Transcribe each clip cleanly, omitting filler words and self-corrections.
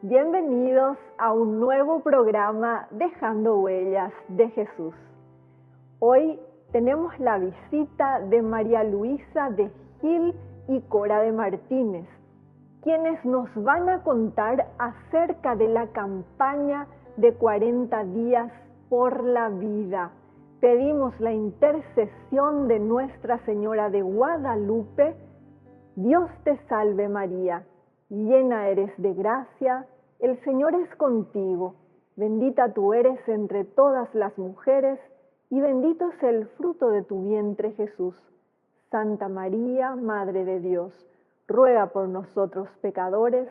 Bienvenidos a un nuevo programa Dejando Huellas de Jesús. Hoy tenemos la visita de María Luisa de Gil y Cora de Martínez, quienes nos van a contar acerca de la campaña de 40 días por la vida. Pedimos la intercesión de Nuestra Señora de Guadalupe. Dios te salve María, llena eres de gracia, el Señor es contigo, bendita tú eres entre todas las mujeres, y bendito es el fruto de tu vientre Jesús. Santa María, Madre de Dios, ruega por nosotros pecadores,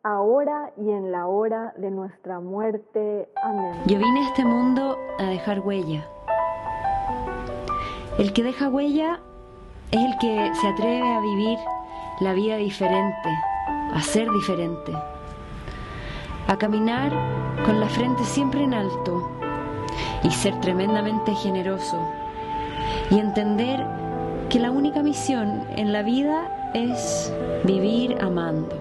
ahora y en la hora de nuestra muerte. Amén. Yo vine a este mundo a dejar huella. El que deja huella es el que se atreve a vivir la vida diferente, a ser diferente, a caminar con la frente siempre en alto y ser tremendamente generoso y entender que la única misión en la vida es vivir amando.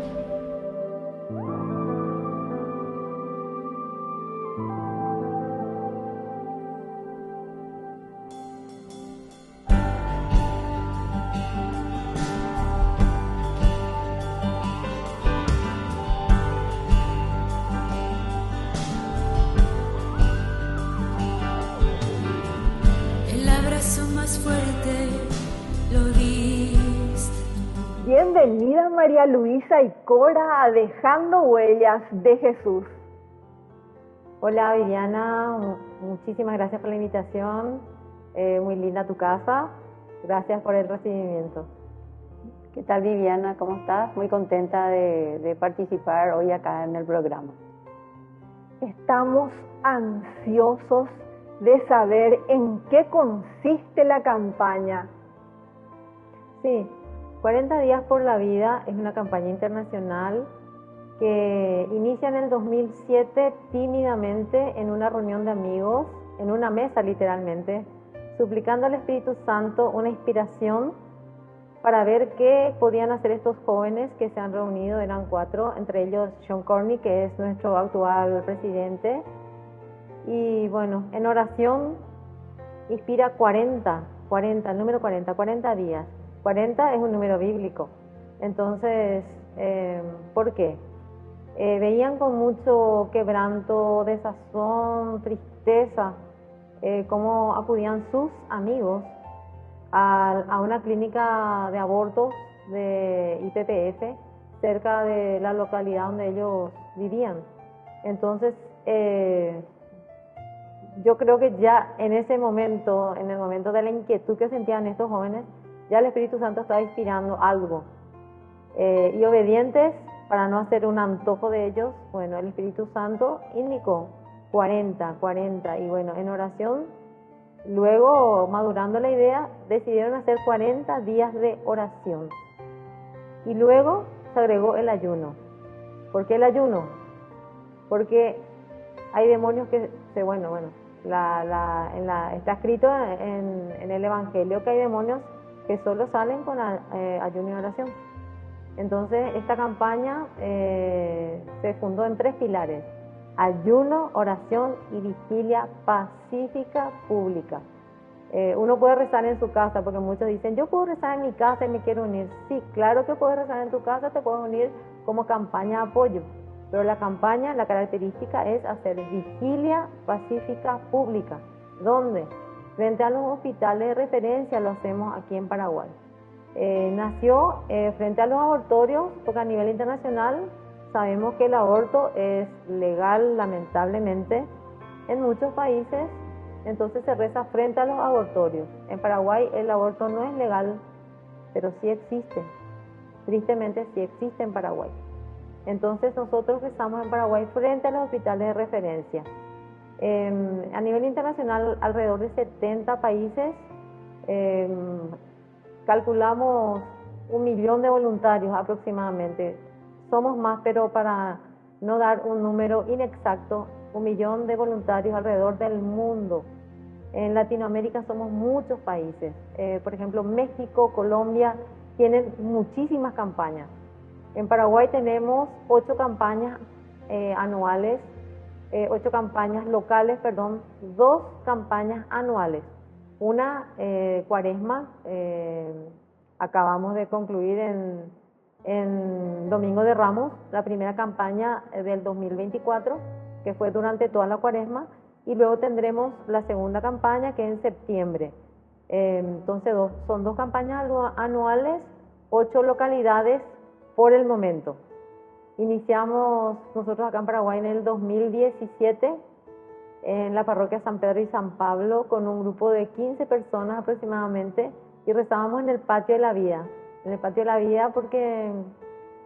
Bienvenida María Luisa y Cora a Dejando Huellas de Jesús. Hola Viviana, muchísimas gracias por la invitación, muy linda tu casa, gracias por el recibimiento. ¿Qué tal Viviana? ¿Cómo estás? Muy contenta de participar hoy acá en el programa. Estamos ansiosos de saber en qué consiste la campaña. Sí, 40 días por la vida es una campaña internacional que inicia en el 2007 tímidamente en una reunión de amigos, en una mesa literalmente, suplicando al Espíritu Santo una inspiración para ver qué podían hacer estos jóvenes que se han reunido. Eran 4, entre ellos Sean Corney, que es nuestro actual presidente. Y bueno, en oración inspira 40, el número 40 días. 40 es un número bíblico. Entonces, ¿por qué? Veían con mucho quebranto, desazón, tristeza, cómo acudían sus amigos a una clínica de abortos de IPPF cerca de la localidad donde ellos vivían. Entonces, yo creo que ya en ese momento, en el momento de la inquietud que sentían estos jóvenes, ya el Espíritu Santo estaba inspirando algo. Y obedientes, para no hacer un antojo de ellos, bueno, el Espíritu Santo indicó 40, y bueno, en oración, luego madurando la idea, decidieron hacer 40 días de oración. Y luego se agregó el ayuno. ¿Por qué el ayuno? Porque hay demonios que está escrito en el Evangelio que hay demonios que solo salen con ayuno y oración. Entonces, esta campaña se fundó en 3 pilares: ayuno, oración y vigilia pacífica pública. Uno puede rezar en su casa, porque muchos dicen, yo puedo rezar en mi casa y me quiero unir. Sí, claro que puedes rezar en tu casa, te puedes unir como campaña de apoyo. Pero la campaña, la característica es hacer vigilia pacífica pública. ¿Dónde? Frente a los hospitales de referencia, lo hacemos aquí en Paraguay. Nació frente a los abortorios, porque a nivel internacional sabemos que el aborto es legal, lamentablemente, en muchos países. Entonces se reza frente a los abortorios. En Paraguay el aborto no es legal, pero sí existe. Tristemente sí existe en Paraguay. Entonces nosotros rezamos en Paraguay frente a los hospitales de referencia. A nivel internacional, alrededor de 70 países, calculamos 1 millón de voluntarios aproximadamente. Somos más, pero para no dar un número inexacto, 1 millón de voluntarios alrededor del mundo. En Latinoamérica somos muchos países. Por ejemplo, México, Colombia tienen muchísimas campañas. En Paraguay tenemos 8 campañas anuales, 8 campañas locales, perdón, 2 campañas anuales. Una cuaresma, acabamos de concluir en Domingo de Ramos, la primera campaña del 2024, que fue durante toda la cuaresma, y luego tendremos la segunda campaña que es en septiembre. Entonces son 2 campañas anuales, 8 localidades por el momento. Iniciamos nosotros acá en Paraguay en el 2017 en la parroquia San Pedro y San Pablo con un grupo de 15 personas aproximadamente y rezábamos en el patio de la vida. En el patio de la vida porque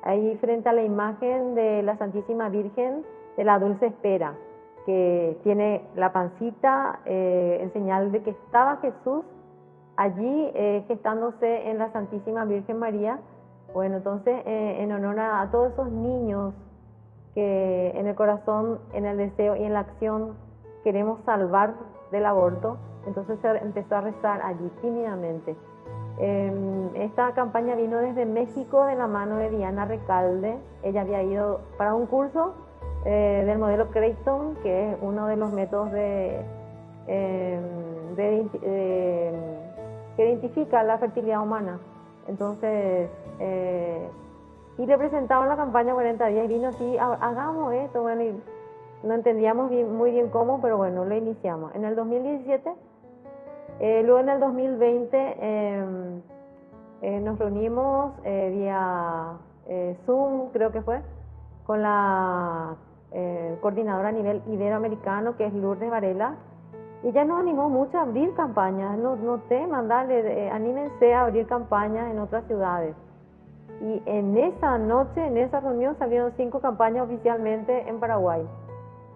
ahí frente a la imagen de la Santísima Virgen de la Dulce Espera, que tiene la pancita en señal de que estaba Jesús allí gestándose en la Santísima Virgen María. Bueno, entonces en honor a todos esos niños que en el corazón, en el deseo y en la acción queremos salvar del aborto, entonces se empezó a rezar allí tímidamente. Esta campaña vino desde México de la mano de Diana Recalde. Ella había ido para un curso del modelo Creighton, que es uno de los métodos que identifica la fertilidad humana. Entonces, y le presentaban la campaña 40 días y vino así, hagamos esto, bueno, y no entendíamos muy bien cómo, pero bueno, lo iniciamos. En el 2017, luego en el 2020 nos reunimos vía Zoom, creo que fue, con la coordinadora a nivel iberoamericano, que es Lourdes Varela, y ella nos animó mucho a abrir campañas, anímense a abrir campañas en otras ciudades. Y en esa noche, en esa reunión, salieron 5 campañas oficialmente en Paraguay.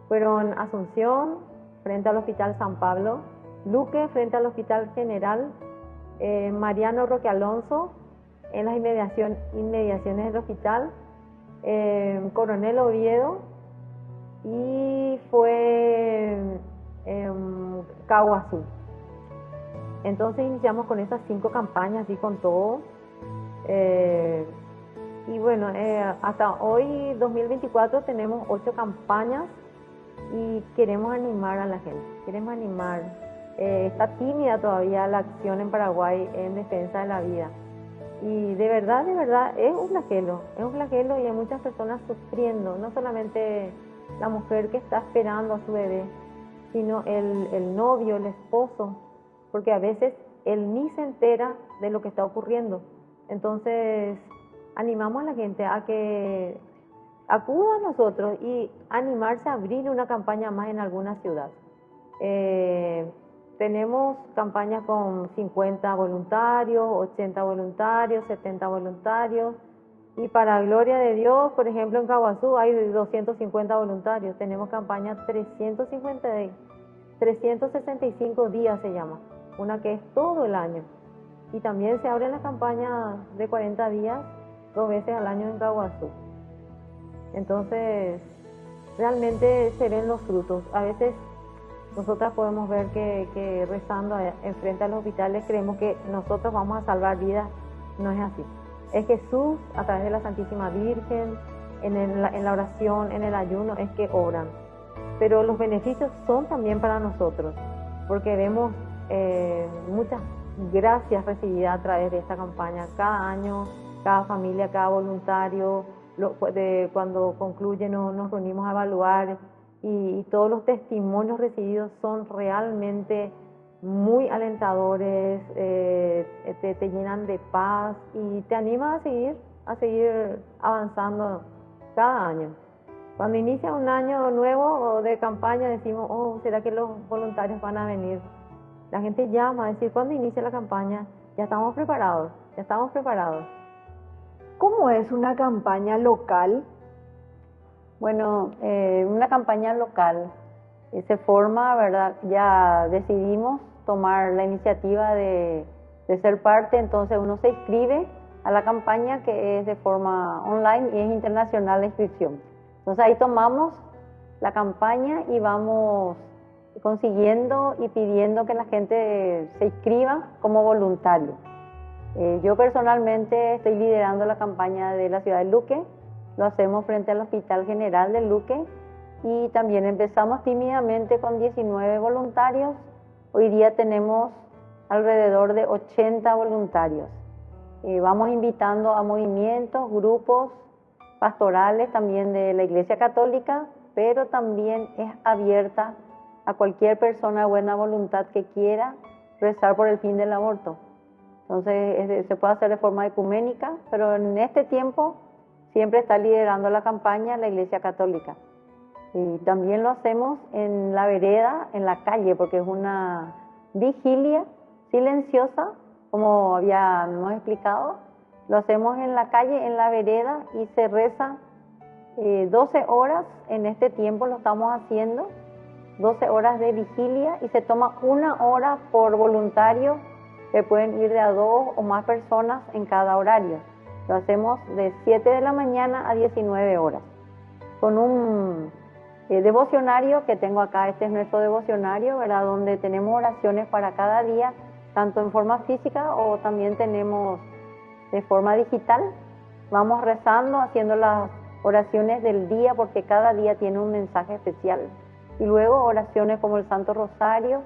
Fueron Asunción, frente al Hospital San Pablo, Luque, frente al Hospital General, Mariano Roque Alonso, en las inmediaciones del hospital, Coronel Oviedo, y fue Caguazú. Entonces iniciamos con esas 5 campañas y con todo. Y bueno, hasta hoy 2024 tenemos 8 campañas y queremos animar a la gente, queremos animar. Está tímida todavía la acción en Paraguay en defensa de la vida. Y de verdad es un flagelo y hay muchas personas sufriendo, no solamente la mujer que está esperando a su bebé, sino el novio, el esposo, porque a veces él ni se entera de lo que está ocurriendo. Entonces, animamos a la gente a que acuda a nosotros y animarse a abrir una campaña más en alguna ciudad. Tenemos campañas con 50 voluntarios, 80 voluntarios, 70 voluntarios. Y para gloria de Dios, por ejemplo, en Caguazú hay 250 voluntarios. Tenemos campaña 365 días se llama, una que es todo el año. Y también se abren las campañas de 40 días, 2 veces al año en Caguazú. Entonces, realmente se ven los frutos. A veces nosotras podemos ver que rezando enfrente a los hospitales creemos que nosotros vamos a salvar vidas. No es así. Es Jesús, a través de la Santísima Virgen, en la oración, en el ayuno, es que obran. Pero los beneficios son también para nosotros, porque vemos muchas gracias recibidas a través de esta campaña. Cada año, cada familia, cada voluntario, cuando concluye nos reunimos a evaluar y todos los testimonios recibidos son realmente muy alentadores, te llenan de paz y te animan a seguir avanzando cada año. Cuando inicia un año nuevo de campaña decimos, ¿será que los voluntarios van a venir? La gente llama a decir, ¿cuándo inicia la campaña? Ya estamos preparados. ¿Cómo es una campaña local? Bueno, una campaña local se forma, ¿verdad? Ya decidimos tomar la iniciativa de ser parte, entonces uno se inscribe a la campaña que es de forma online y es internacional la inscripción. Entonces ahí tomamos la campaña y vamos consiguiendo y pidiendo que la gente se inscriba como voluntario. Yo personalmente estoy liderando la campaña de la ciudad de Luque, lo hacemos frente al Hospital General de Luque y también empezamos tímidamente con 19 voluntarios. Hoy día tenemos alrededor de 80 voluntarios. Vamos invitando a movimientos, grupos pastorales también de la Iglesia Católica, pero también es abierta a cualquier persona de buena voluntad que quiera rezar por el fin del aborto. Entonces se puede hacer de forma ecuménica, pero en este tiempo siempre está liderando la campaña la Iglesia Católica. Y también lo hacemos en la vereda, en la calle, porque es una vigilia silenciosa, como habíamos explicado. Lo hacemos en la calle, en la vereda, y se reza 12 horas. En este tiempo lo estamos haciendo, 12 horas de vigilia, y se toma 1 hora por voluntario, que pueden ir de a 2 o más personas en cada horario. Lo hacemos de 7 de la mañana a 19 horas, con un devocionario que tengo acá. Este es nuestro devocionario, ¿verdad?, donde tenemos oraciones para cada día, tanto en forma física o también tenemos de forma digital. Vamos rezando, haciendo las oraciones del día, porque cada día tiene un mensaje especial. Y luego oraciones como el Santo Rosario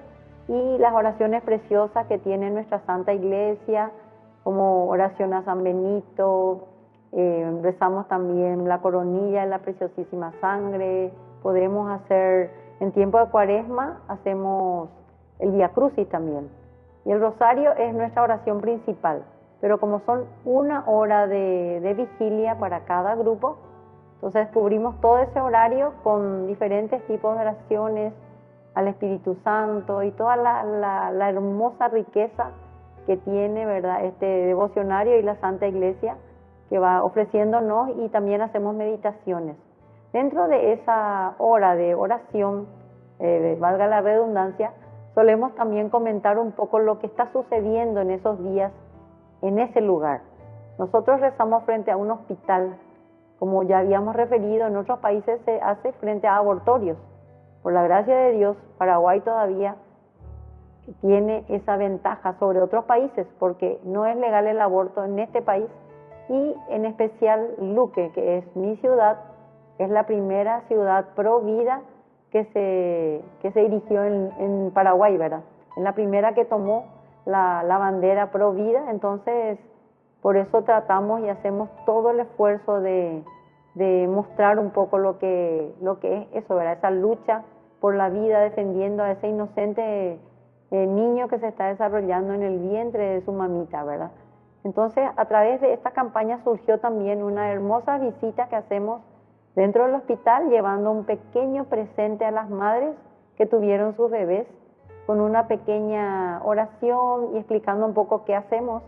y las oraciones preciosas que tiene nuestra Santa Iglesia, como oración a San Benito. Rezamos también la coronilla de la preciosísima sangre. Podemos hacer, en tiempo de Cuaresma, hacemos el Vía Crucis también. Y el rosario es nuestra oración principal. Pero como son 1 hora de vigilia para cada grupo, entonces cubrimos todo ese horario con diferentes tipos de oraciones al Espíritu Santo y toda la hermosa riqueza que tiene, ¿verdad?, este devocionario y la Santa Iglesia, que va ofreciéndonos, y también hacemos meditaciones. Dentro de esa hora de oración, valga la redundancia, solemos también comentar un poco lo que está sucediendo en esos días en ese lugar. Nosotros rezamos frente a un hospital. Como ya habíamos referido, en otros países se hace frente a abortorios. Por la gracia de Dios, Paraguay todavía tiene esa ventaja sobre otros países, porque no es legal el aborto en este país, y en especial Luque, que es mi ciudad, es la primera ciudad pro vida que se erigió en Paraguay, ¿verdad? Es la primera que tomó la bandera pro vida. Entonces, por eso tratamos y hacemos todo el esfuerzo de mostrar un poco lo que es eso, ¿verdad? Esa lucha por la vida, defendiendo a ese inocente niño que se está desarrollando en el vientre de su mamita, ¿verdad? Entonces, a través de esta campaña surgió también una hermosa visita que hacemos dentro del hospital, llevando un pequeño presente a las madres que tuvieron sus bebés, con una pequeña oración y explicando un poco qué hacemos.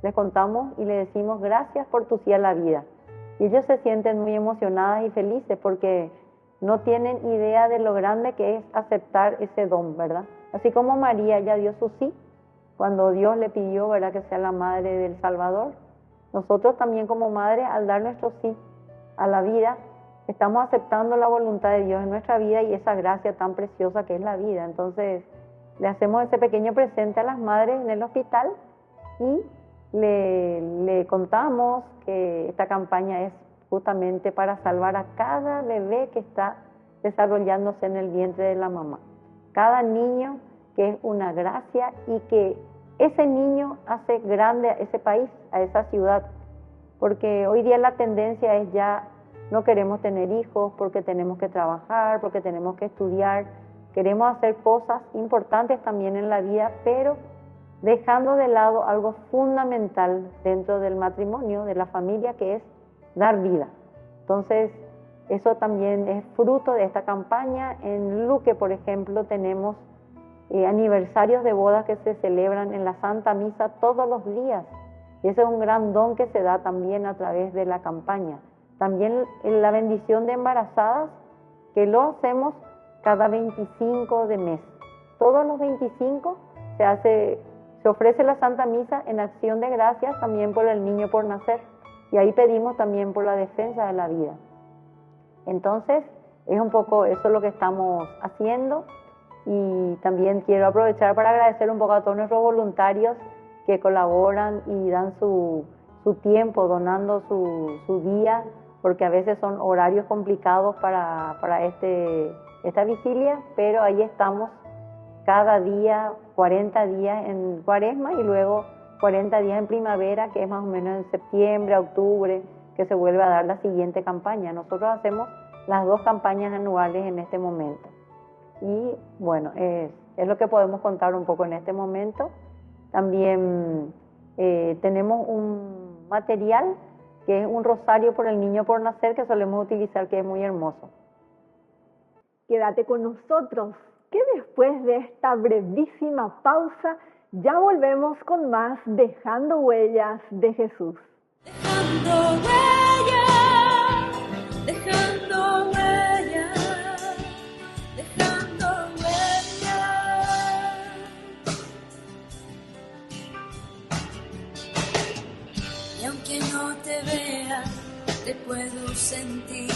Les contamos y les decimos gracias por tu sí a la vida. Y ellos se sienten muy emocionadas y felices, porque no tienen idea de lo grande que es aceptar ese don, ¿verdad? Así como María ya dio su sí cuando Dios le pidió, ¿verdad?, que sea la madre del Salvador. Nosotros también como madres, al dar nuestro sí a la vida, estamos aceptando la voluntad de Dios en nuestra vida y esa gracia tan preciosa que es la vida. Entonces, le hacemos ese pequeño presente a las madres en el hospital y le contamos que esta campaña es justamente para salvar a cada bebé que está desarrollándose en el vientre de la mamá. Cada niño, que es una gracia, y que ese niño hace grande a ese país, a esa ciudad. Porque hoy día la tendencia es ya no queremos tener hijos porque tenemos que trabajar, porque tenemos que estudiar. Queremos hacer cosas importantes también en la vida, pero dejando de lado algo fundamental dentro del matrimonio, de la familia, que es dar vida. Entonces, eso también es fruto de esta campaña. En Luque, por ejemplo, tenemos aniversarios de bodas que se celebran en la Santa Misa todos los días. Y ese es un gran don que se da también a través de la campaña. También la bendición de embarazadas, que lo hacemos cada 25 de mes. Todos los 25 se ofrece la Santa Misa en acción de gracias también por el niño por nacer. Y ahí pedimos también por la defensa de la vida. Entonces, es un poco eso lo que estamos haciendo. Y también quiero aprovechar para agradecer un poco a todos nuestros voluntarios que colaboran y dan su tiempo, donando su día, porque a veces son horarios complicados para esta vigilia, pero ahí estamos cada día, 40 días en Cuaresma y luego 40 días en primavera, que es más o menos en septiembre, octubre, que se vuelve a dar la siguiente campaña. Nosotros hacemos las 2 campañas anuales en este momento. Y bueno, es lo que podemos contar un poco en este momento. También tenemos un material que es un rosario por el niño por nacer que solemos utilizar, que es muy hermoso. Quédate con nosotros, que después de esta brevísima pausa ya volvemos con más Dejando Huellas de Jesús. Dejando huellas, dejando huellas, dejando huellas. Y aunque no te vea, te puedo sentir.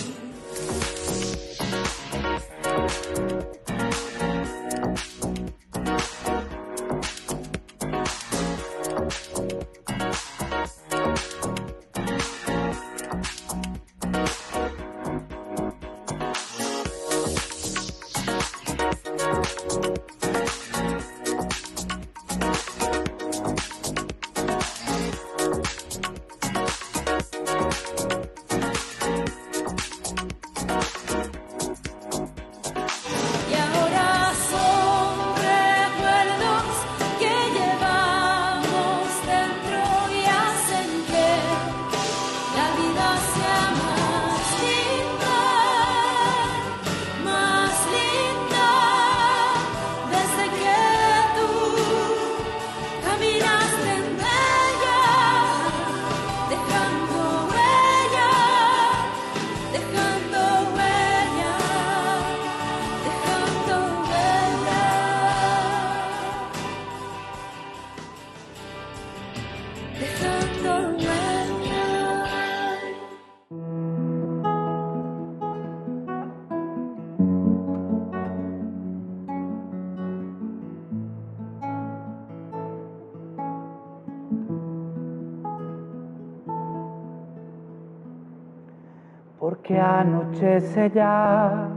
Porque anochece ya,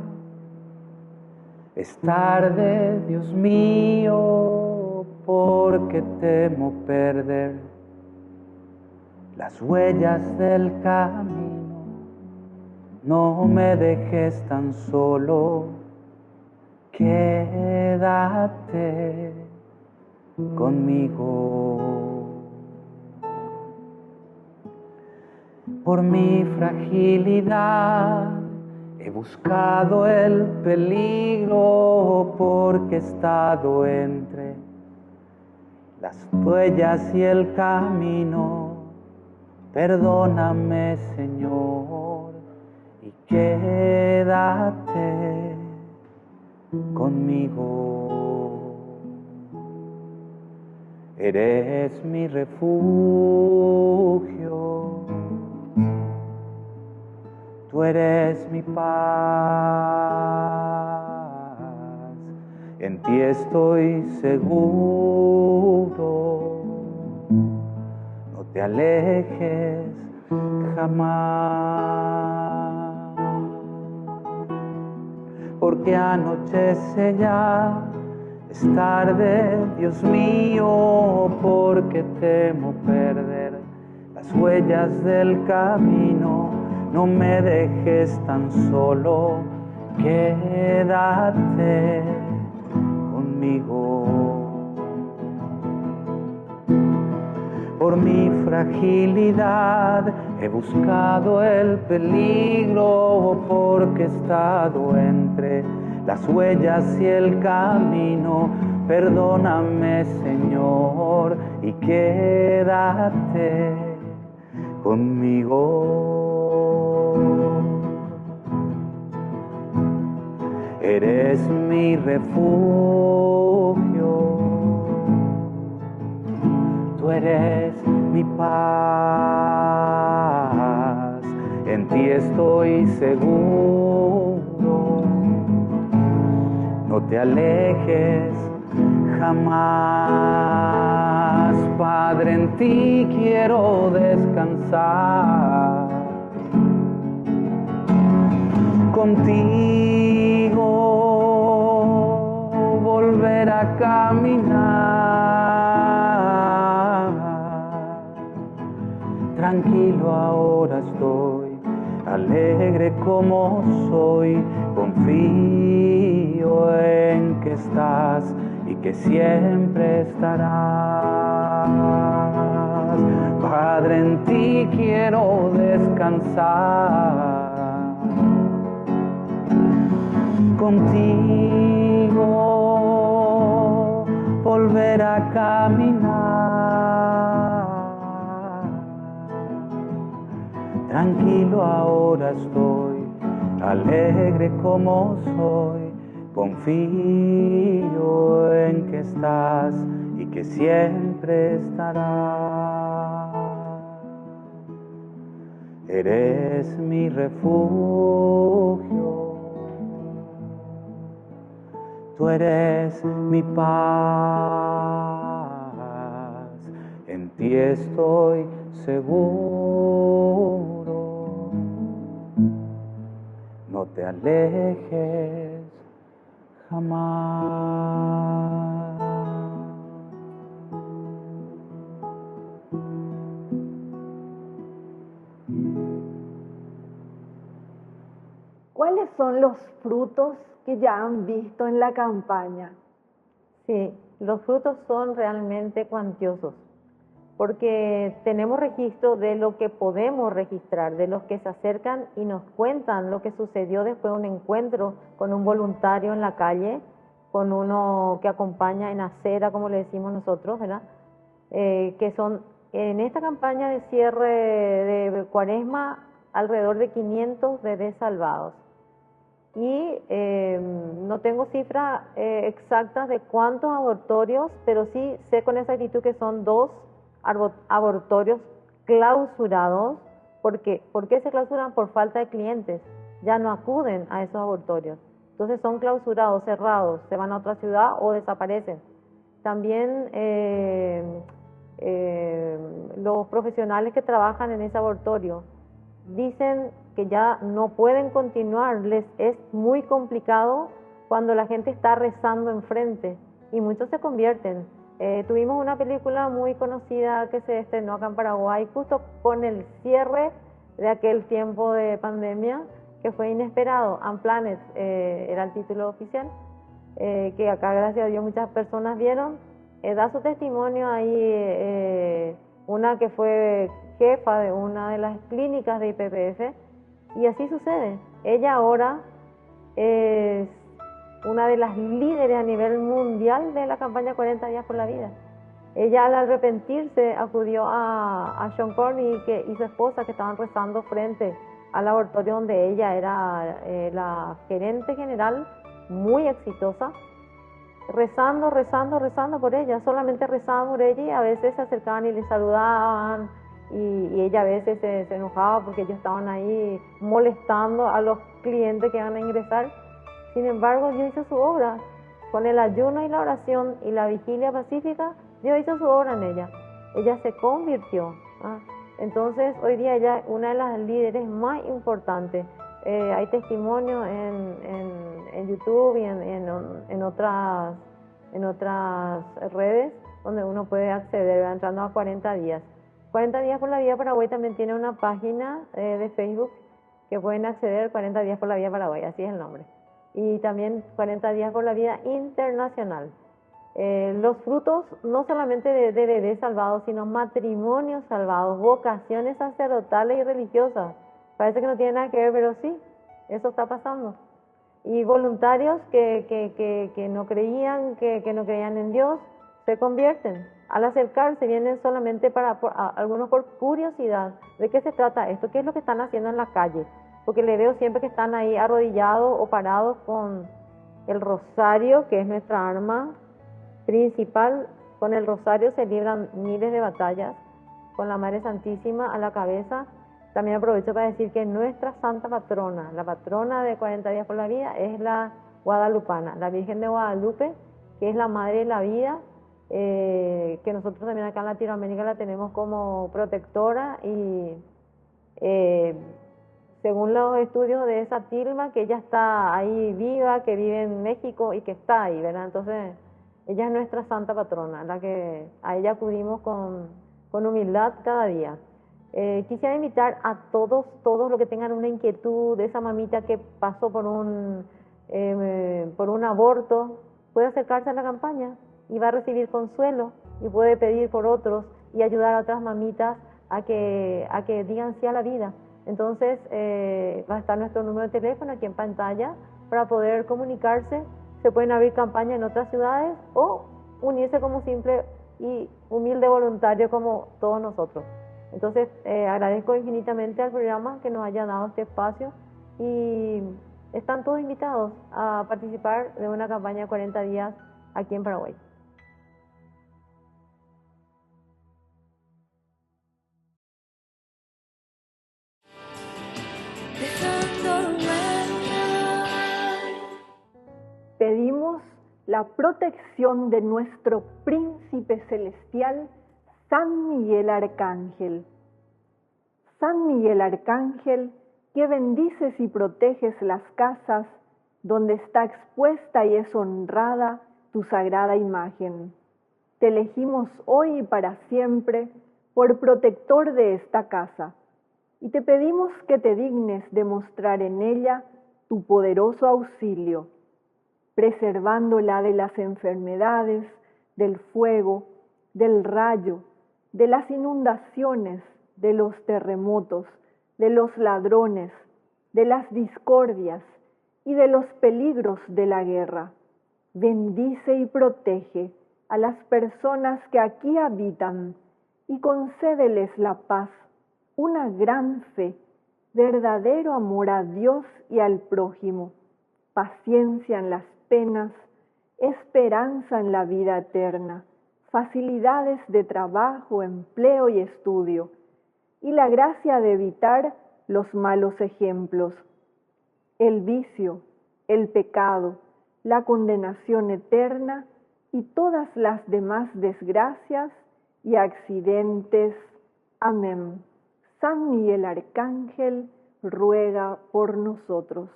es tarde, Dios mío, porque temo perder las huellas del camino. No me dejes tan solo, quédate conmigo. Por mi fragilidad he buscado el peligro, porque he estado entre las huellas y el camino. Perdóname, Señor, y quédate conmigo. Eres mi refugio, tú eres mi paz, en ti estoy seguro, no te alejes jamás. Porque anochece ya, es tarde, Dios mío, porque temo perder las huellas del camino. No me dejes tan solo, quédate conmigo. Por mi fragilidad he buscado el peligro, porque he estado entre las huellas y el camino. Perdóname, Señor, y quédate conmigo. Eres mi refugio, tú eres mi paz, en ti estoy seguro, no te alejes jamás. Padre, en ti quiero descansar, contigo volver a caminar. Tranquilo ahora estoy, alegre como soy, confío en que estás y que siempre estarás. Padre, en ti quiero descansar. Contigo volver a caminar. Tranquilo ahora estoy, alegre como soy, confío en que estás y que siempre estarás. Eres mi refugio. Tú eres mi paz, en ti estoy seguro. No te alejes jamás. ¿Cuáles son los frutos que ya han visto en la campaña? Sí, los frutos son realmente cuantiosos, porque tenemos registro de lo que podemos registrar, de los que se acercan y nos cuentan lo que sucedió después de un encuentro con un voluntario en la calle, con uno que acompaña en acera, como le decimos nosotros, ¿verdad? Que son, en esta campaña de cierre de Cuaresma, alrededor de 500 bebés salvados. Y no tengo cifras exactas de cuántos abortorios, pero sí sé con exactitud que son 2 abortorios clausurados. ¿Por qué? ¿Por qué se clausuran? Por falta de clientes. Ya no acuden a esos abortorios. Entonces son clausurados, cerrados, se van a otra ciudad o desaparecen. También los profesionales que trabajan en ese abortorio dicen que ya no pueden continuar, les es muy complicado cuando la gente está rezando enfrente y muchos se convierten. Tuvimos una película muy conocida que se estrenó acá en Paraguay justo con el cierre de aquel tiempo de pandemia, que fue inesperado. Unplanned era el título oficial, que acá gracias a Dios muchas personas vieron. Da su testimonio ahí una que fue jefa de una de las clínicas de IPPF, y así sucede. Ella ahora es una de las líderes a nivel mundial de la campaña 40 días por la vida. Ella, al arrepentirse, acudió a Sean Corney y su esposa, que estaban rezando frente al abortorio donde ella era la gerente general, muy exitosa, rezando por ella, solamente rezaban por ella, y a veces se acercaban y le saludaban, y ella a veces se enojaba porque ellos estaban ahí molestando a los clientes que iban a ingresar. Sin embargo, Dios hizo su obra. Con el ayuno y la oración y la vigilia pacífica, Dios hizo su obra en ella. Ella se convirtió. Entonces, hoy día ella es una de las líderes más importantes. Hay testimonios en YouTube y en otras redes donde uno puede acceder, entrando a 40 días. 40 días por la vida Paraguay también tiene una página de Facebook que pueden acceder, 40 días por la vida Paraguay, así es el nombre. Y también 40 días por la vida internacional. Los frutos no solamente de bebés salvados, sino matrimonios salvados, vocaciones sacerdotales y religiosas. Parece que no tiene nada que ver, pero sí, eso está pasando. Y voluntarios que no creían, que no creían en Dios, se convierten. Al acercarse vienen solamente algunos por curiosidad. ¿De qué se trata esto? ¿Qué es lo que están haciendo en la calle? Porque le veo siempre que están ahí arrodillados o parados con el rosario, que es nuestra arma principal. Con el rosario se libran miles de batallas, con la Madre Santísima a la cabeza. También aprovecho para decir que nuestra santa patrona, la patrona de 40 días por la vida, es la guadalupana, la Virgen de Guadalupe, que es la Madre de la Vida, que nosotros también acá en Latinoamérica la tenemos como protectora, y según los estudios de esa Tilma, que ella está ahí viva, que vive en México y que está ahí, ¿verdad? Entonces, ella es nuestra santa patrona, la que a ella acudimos con humildad cada día. Quisiera invitar a todos los que tengan una inquietud de esa mamita que pasó por un aborto, puede acercarse a la campaña y va a recibir consuelo y puede pedir por otros y ayudar a otras mamitas a que digan sí a la vida. Entonces va a estar nuestro número de teléfono aquí en pantalla para poder comunicarse. Se pueden abrir campañas en otras ciudades o unirse como simple y humilde voluntario como todos nosotros. Entonces agradezco infinitamente al programa que nos haya dado este espacio y están todos invitados a participar de una campaña de 40 días aquí en Paraguay. Pedimos la protección de nuestro príncipe celestial, San Miguel Arcángel. San Miguel Arcángel, que bendices y proteges las casas donde está expuesta y es honrada tu sagrada imagen. Te elegimos hoy y para siempre por protector de esta casa y te pedimos que te dignes demostrar en ella tu poderoso auxilio, preservándola de las enfermedades, del fuego, del rayo, de las inundaciones, de los terremotos, de los ladrones, de las discordias y de los peligros de la guerra. Bendice y protege a las personas que aquí habitan y concédeles la paz, una gran fe, verdadero amor a Dios y al prójimo, paciencia en las penas, esperanza en la vida eterna, facilidades de trabajo, empleo y estudio, y la gracia de evitar los malos ejemplos, el vicio, el pecado, la condenación eterna y todas las demás desgracias y accidentes. Amén. San Miguel Arcángel, ruega por nosotros.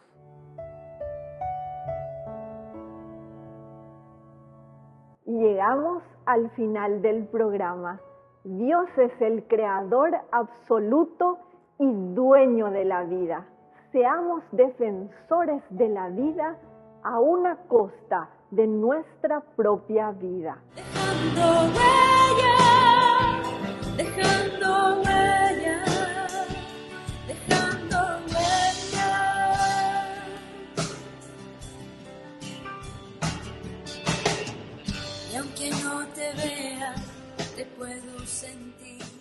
Llegamos al final del programa. Dios es el creador absoluto y dueño de la vida. Seamos defensores de la vida a una costa de nuestra propia vida. Dejando huella, dejando huella, dejando huella. Y aunque no te vea, te puedo sentir.